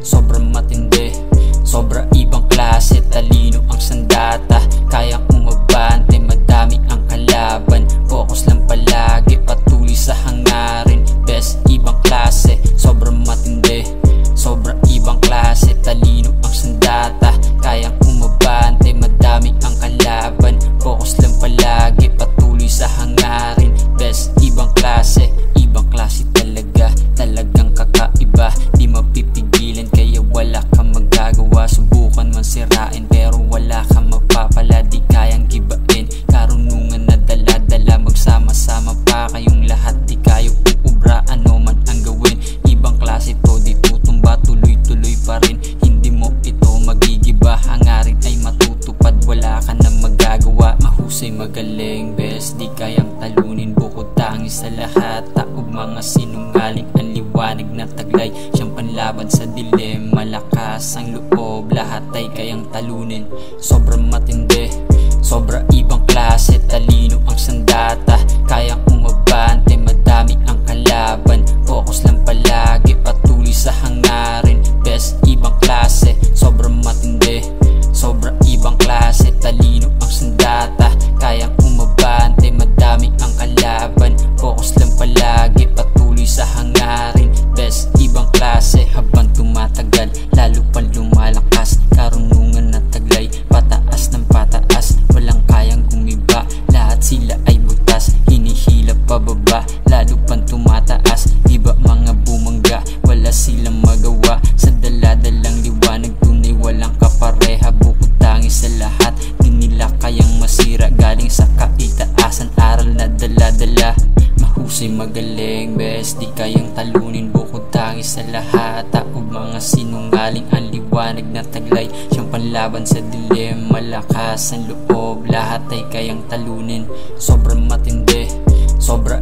sobrang matindi, sobra ibang klase. Talino ang sandata, kayang umabante, madami ang kalaban. Focus lang palagi, patuloy sa hangarin. Best ibang klase, sobrang matindi, sobra ibang klase. Talino ang sandata, kayang umabante, madami ang kalaban. Focus lang palagi, patuloy sa hangarin. Best ibang klase talaga, talagang kakaiba. Di mapipigilan kaya wala kang magagawa. Subukan man sirain pero wala kang mapapala. Di kayang gibain, karunungan na dala-dala. Magsama-sama pa kayong lahat, di kayo uubra, ano man ang gawin. Ibang klase to, di tutumba, tuloy-tuloy pa rin. Hindi mo ito magigiba, hangarin ay matutupad, wala ka na magagawa. Mahusay, magaling, best, di kayang talunin. Bukod tangis sa lahat, taob mga sinungaling. Ang liwanag na taglay, siyang panlaban sa dilim. Malakas ang loob, lahat ay kayang talunin. Sobrang matindi, sobra ibang klase. Talino ang sandata, kayang umabante, madami ang kalaban. Focus lang palagi, patuloy sa hangarin. Best ibang klase, sobrang matindi, sobra ibang klase. Talino ang sandata, kayang umabante, madami ang kalaban. Focus lang palagi, patuloy sa hangarin. Best ibang klase, habang tumatagal lalo pang lumalakas. Karunungan na taglay, pataas ng pataas, walang kayang gumiba. Lahat sila ay butas, hinihila pababa, lalo pang tumataas. Diba mga bumangga, wala silang magawa. Sa dala-dalang liwanag, tunay walang kapareha. Bukod tangis sa lahat, di nila kayang masira. Galing sa kaitaasan, aral na dala-dala. Mahusay, magaling, best, di kayang talunin. Bukod tangis sa lahat, taob mga sinungaling. Ang liwanag na taglay, siyang panlaban sa dilim. Malakas ang loob, lahat ay kayang talunin. Sobrang matindi, sobra